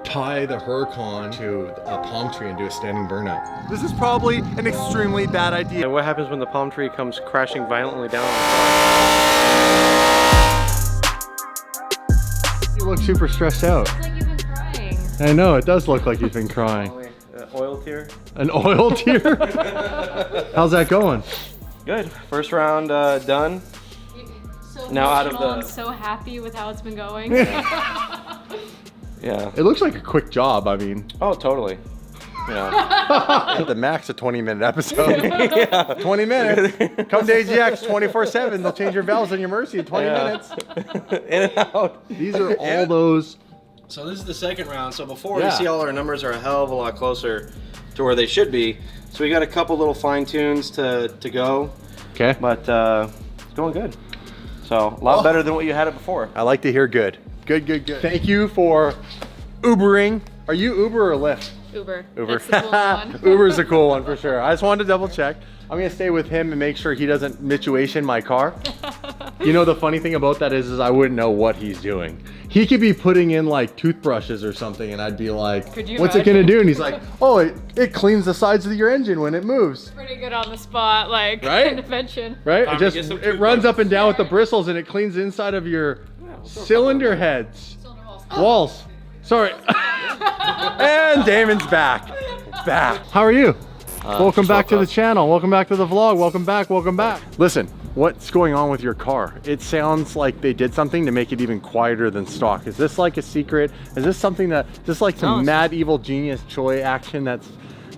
Tie the Huracan to a palm tree and do a standing burnout. This is probably an extremely bad idea. And what happens when the palm tree comes crashing violently down? You look super stressed out. It's like you've been crying. I know, it does look like you've been crying. Oil tear? An oil tear? How's that going? Good. First round done. So now out of the... I'm so happy with how it's been going. Yeah. It looks like a quick job, I mean. Oh, totally. Yeah. The max a 20-minute episode. Yeah. 20 minutes. Come to AGX 24/7. They'll change your valves on your Mercy in 20 minutes. In and out. These are all those. So this is the second round. So before you see all our numbers are a hell of a lot closer to where they should be. So we got a couple little fine tunes to go. Okay. But it's going good. So a lot better than what you had it before. I like to hear good. Good, good, good. Thank you for Ubering. Are you Uber or Lyft? Uber. Uber. It's the cool one. Uber's a cool one for sure. I just wanted to double check. I'm gonna stay with him and make sure he doesn't mituation my car. You know, the funny thing about that is I wouldn't know what he's doing. He could be putting in like toothbrushes or something and I'd be like, what's it gonna do? And he's like, oh, it cleans the sides of your engine when it moves. Pretty good on the spot, like intervention. Right? It runs up and down with the bristles and it cleans the inside of your cylinder heads. Walls. Sorry. And Damon's back. How are you? Welcome back to the channel. Welcome back to the vlog. Welcome back. Welcome back. Listen, what's going on with your car? It sounds like they did something to make it even quieter than stock. Is this like a secret? Is this something that, just like some mad evil genius Choi action that's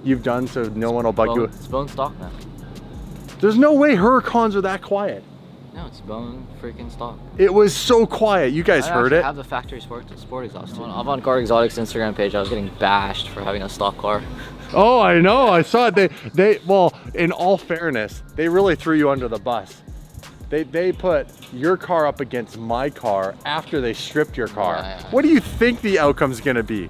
you've done so no one will bug you? It's bone stock now. There's no way Huracans are that quiet. No, it's bone freaking stock. It was so quiet. You guys heard it. I have the factory sport exhaust too. On Avant-Garde Exotics Instagram page, I was getting bashed for having a stock car. Oh, I know. I saw it. Well, in all fairness, they really threw you under the bus. They put your car up against my car after they stripped your car. Yeah. What do you think the outcome's gonna be?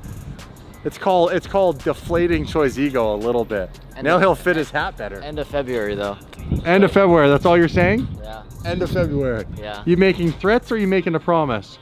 It's called deflating Choi's ego a little bit. Now he'll fit his hat better. End of February though. End of February, that's all you're saying? Yeah. End of February. Yeah. You making threats or are you making a promise?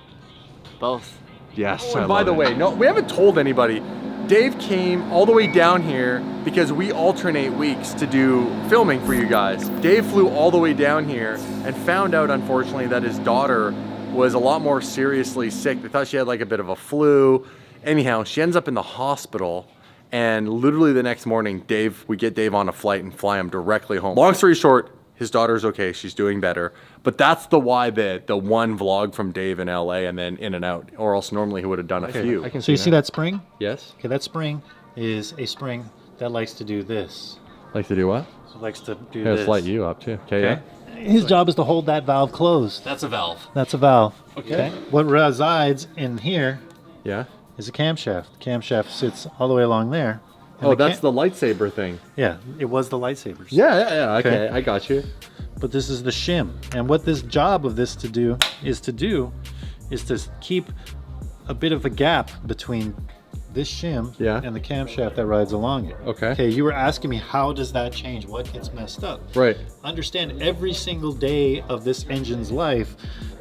Both. Yes. Oh, and by the way, no, we haven't told anybody. Dave came all the way down here because we alternate weeks to do filming for you guys. Dave flew all the way down here and found out, unfortunately, that his daughter was a lot more seriously sick. They thought she had like a bit of a flu. Anyhow, she ends up in the hospital, and literally the next morning, we get Dave on a flight and fly him directly home. Long story short, his daughter's okay, she's doing better. But that's the one vlog from Dave in LA and then in and out, or else normally he would have done a few. So you see that spring? Yes. Okay, that spring is a spring that likes to do this. Like to do what? So it likes to do Let's this. light you up too. Okay. Yeah. His job is to hold that valve closed. That's a valve. That's a valve. Okay. What resides in here Yeah. is a camshaft. The camshaft sits all the way along there. And Oh, that's the lightsaber thing. Yeah, it was the lightsabers. Yeah. Okay, I got you. But this is the shim. And what this job of this is to keep a bit of a gap between this shim and the camshaft that rides along it. Okay. You were asking me, how does that change? What gets messed up? Right. Understand, every single day of this engine's life,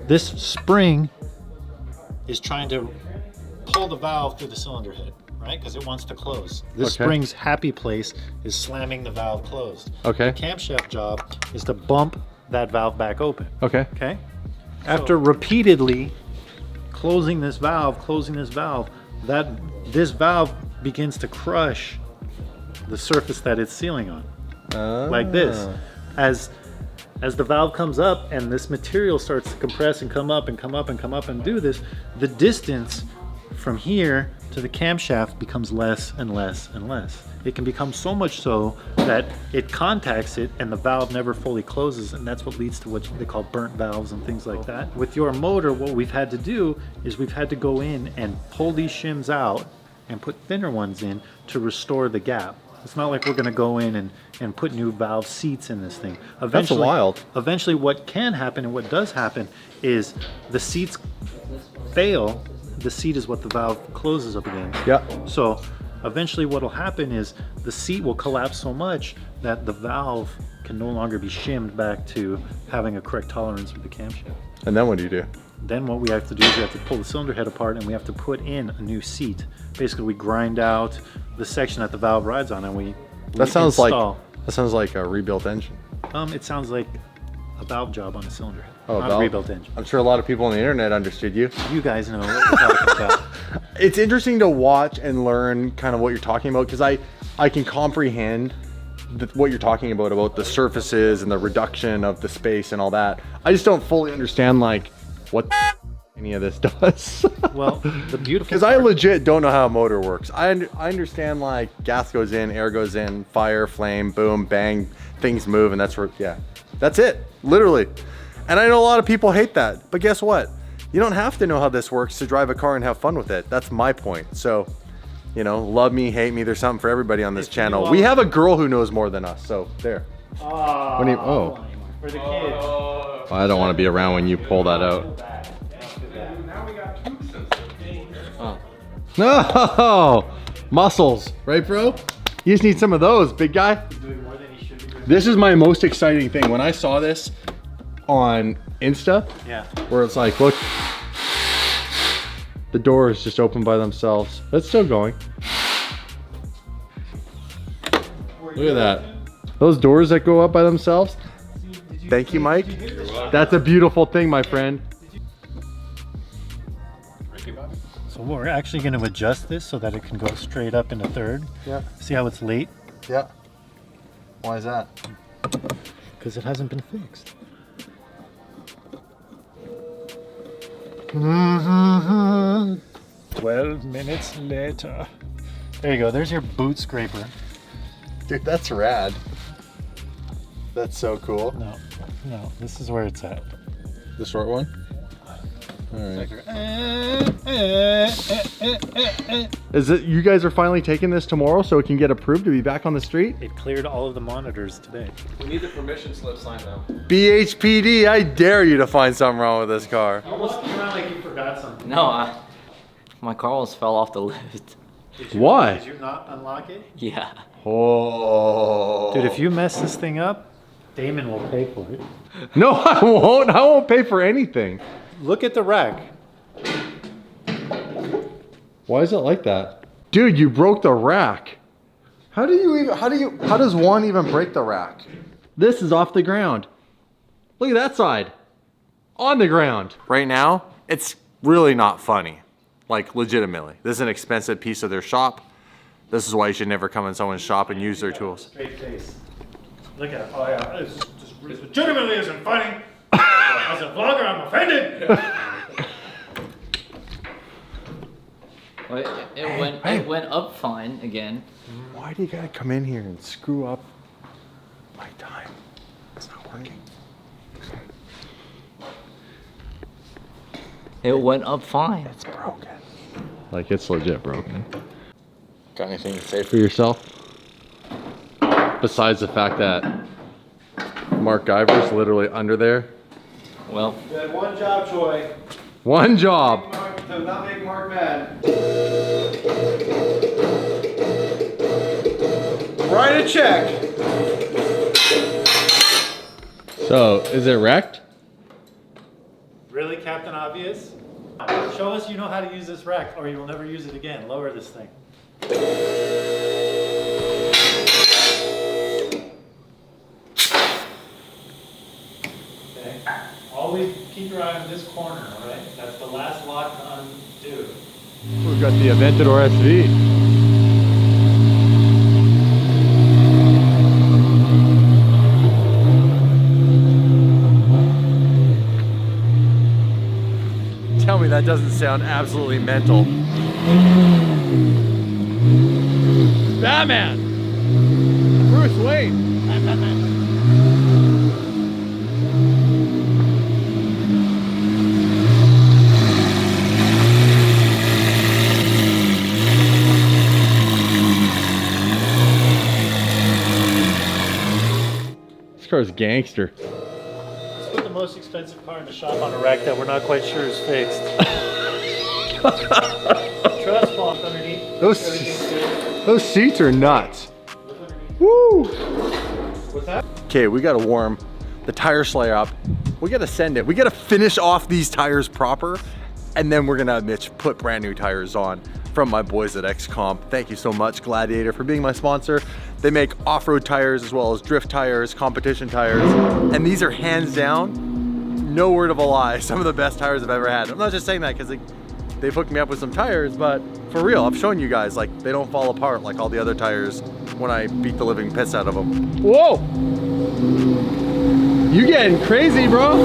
this spring is trying to pull the valve through the cylinder head, right? Because it wants to close. This spring's happy place is slamming the valve closed. Okay. The camshaft job is to bump that valve back open. Okay. Okay. After repeatedly closing this valve, this valve begins to crush the surface that it's sealing on, like this. As the valve comes up and this material starts to compress and come up and come up and come up and do this, the distance from here to the camshaft becomes less and less and less. It can become so much so that it contacts it and the valve never fully closes, and that's what leads to what they call burnt valves and things like that. With your motor, what we've had to do is we've had to go in and pull these shims out and put thinner ones in to restore the gap. It's not like we're gonna go in and put new valve seats in this thing. Eventually, that's wild. Eventually what can happen and what does happen is the seats fail. The seat is what the valve closes up against. Yeah. So eventually what'll happen is the seat will collapse so much that the valve can no longer be shimmed back to having a correct tolerance with the camshaft. And then what do you do? Then what we have to do is we have to pull the cylinder head apart and we have to put in a new seat. Basically, we grind out the section that the valve rides on, and we sounds install. That sounds like a rebuilt engine. It sounds like a valve job on a cylinder head, Oh, not valve. a rebuilt engine. I'm sure a lot of people on the internet understood you. You guys know what we're talking about. It's interesting to watch and learn kind of what you're talking about, because I can comprehend what you're talking about the surfaces and the reduction of the space and all that. I just don't fully understand like what any of this does. Well, the beautiful because I legit don't know how a motor works. I understand like gas goes in, air goes in, fire, flame, boom, bang, things move, and that's where, yeah, that's it, literally. And I know a lot of people hate that, but guess what? You don't have to know how this works to drive a car and have fun with it. That's my point. So, you know, love me, hate me, there's something for everybody on this channel. We have a girl who knows more than us, so there. For the kids. I don't want to be around when you pull that out. No! Muscles, right bro? You just need some of those, big guy. This is my most exciting thing. When I saw this on Insta, Yeah. where it's like, look, the doors just open by themselves. It's still going. Look at that. Those doors that go up by themselves. Thank you, Mike. That's a beautiful thing, my friend. So we're actually going to adjust this so that it can go straight up into third. Yeah. See how it's late? Yeah. Why is that? Because it hasn't been fixed. 12 minutes later. There you go. There's your boot scraper. Dude, that's rad. That's so cool. No, this is where it's at. The short one? All right. Is it, you guys are finally taking this tomorrow so it can get approved to be back on the street? It cleared all of the monitors today. We need the permission slip signed now. BHPD, I dare you to find something wrong with this car. Almost came out like you forgot something. No, my car almost fell off the lift. Why? Did you not unlock it? Yeah. Oh. Dude, if you mess this thing up, Damon will pay for it. No, I won't. I won't pay for anything. Look at the rack. Why is it like that? Dude, you broke the rack. How does one even break the rack? This is off the ground. Look at that side. On the ground. Right now, it's really not funny. Like, legitimately. This is an expensive piece of their shop. This is why you should never come in someone's shop and use their tools. Straight face. Look at it. Oh yeah, this legitimately isn't funny. As a vlogger, I'm offended. Well, it went up fine again. Why do you gotta come in here and screw up my time? It's not working. It went up fine. It's broken. Like, it's legit broken. Got anything to say for yourself? Besides the fact that Mark Guyver's literally under there. Well, You had one job, Troy. One job. To not make Mark mad. Write a check. So, is it wrecked? Really, Captain Obvious? Show us you know how to use this rack, or you will never use it again. Lower this thing. Okay. Always keep your eye on this corner, all right? That's the last lock to undo. We've got the Aventador SV. Tell me that doesn't sound absolutely mental. Batman! Bruce Wayne! This car's gangster. Let's put the most expensive car in the shop on a rack that we're not quite sure is fixed. Truss fault underneath. Everything's good. Those seats are nuts. Woo! What's that? Okay, we gotta warm the tire slayer up We gotta send it. We gotta finish off these tires proper, and then we're gonna have Mitch put brand new tires on from my boys at XComp. Thank you so much, Gladiator, for being my sponsor. They make off-road tires as well as drift tires, competition tires, and these are hands down, no word of a lie, some of the best tires I've ever had. I'm not just saying that because they've hooked me up with some tires, but for real, I've shown you guys, like, they don't fall apart like all the other tires when I beat the living piss out of them. Whoa! You getting crazy, bro?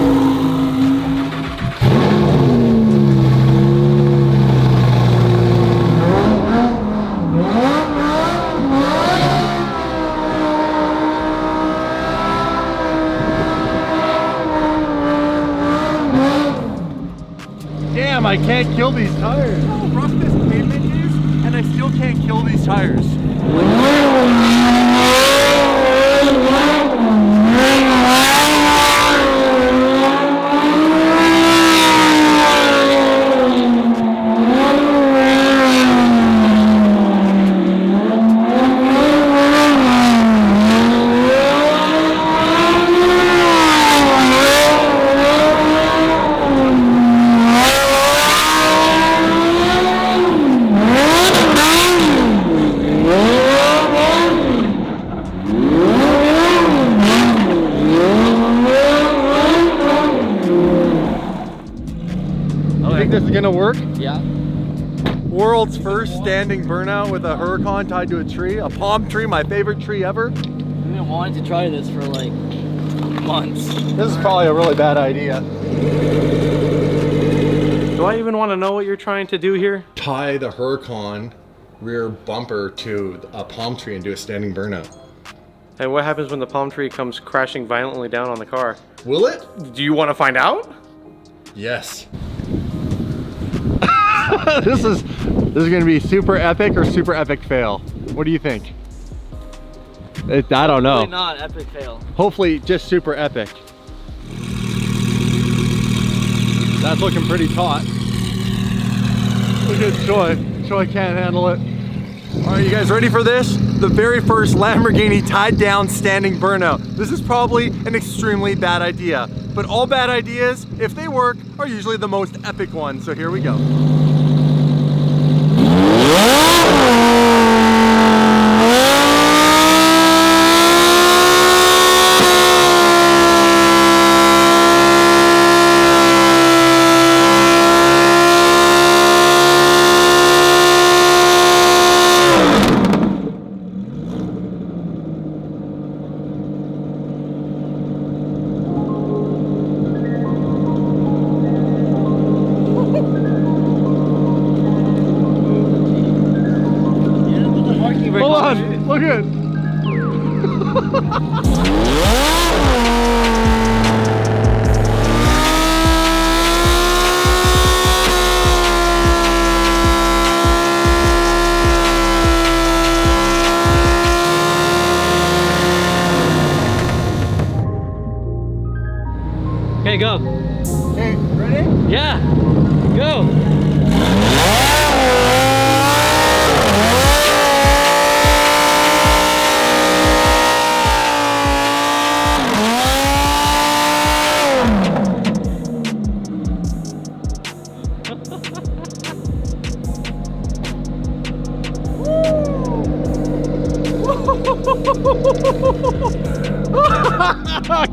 Damn, I can't kill these tires. How rough this pavement is, and I still can't kill these tires. This is gonna work? Yeah. World's first standing burnout with a Huracan tied to a tree, a palm tree, my favorite tree ever. I've been wanting to try this for like months. This is probably a really bad idea. Do I even want to know what you're trying to do here? Tie the Huracan rear bumper to a palm tree and do a standing burnout. And what happens when the palm tree comes crashing violently down on the car? Will it? Do you want to find out? Yes. This is gonna be super epic or super epic fail. What do you think? I don't know. Hopefully not epic fail. Hopefully just super epic. That's looking pretty taut. Look at Troy. Troy can't handle it. All right, you guys ready for this? The very first Lamborghini tied down standing burnout. This is probably an extremely bad idea, but all bad ideas, if they work, are usually the most epic ones. So here we go. Hold on, look at it. Okay, go. Okay, ready? Yeah, go.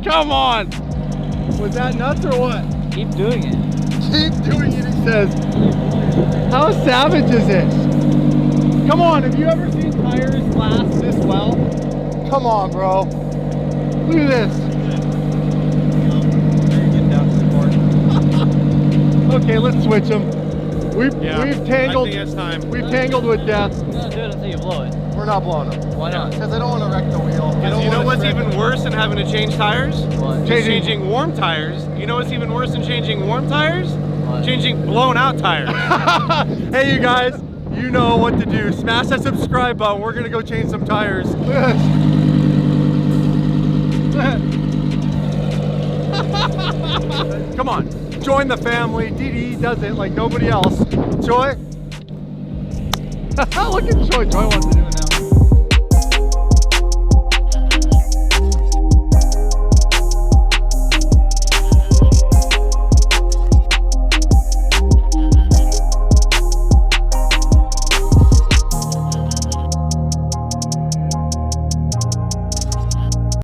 Come on! Was that nuts or what? Keep doing it. Keep doing it, he says. How savage is this? Come on, have you ever seen tires last this well? Come on, bro. Look at this. Okay, let's switch them. We've tangled. I think it's time. We've tangled with death. You're not doing it until you blow it. We're not blowing them. Why not? Because I don't want to wreck the wheel. You know what's even worse than having to change tires? What? Changing warm tires. You know what's even worse than changing warm tires? What? Changing blown out tires. Hey, you guys, you know what to do. Smash that subscribe button. We're gonna go change some tires. Come on, join the family. DD does it like nobody else. Joy? Look at Joy. Joy wants to do it.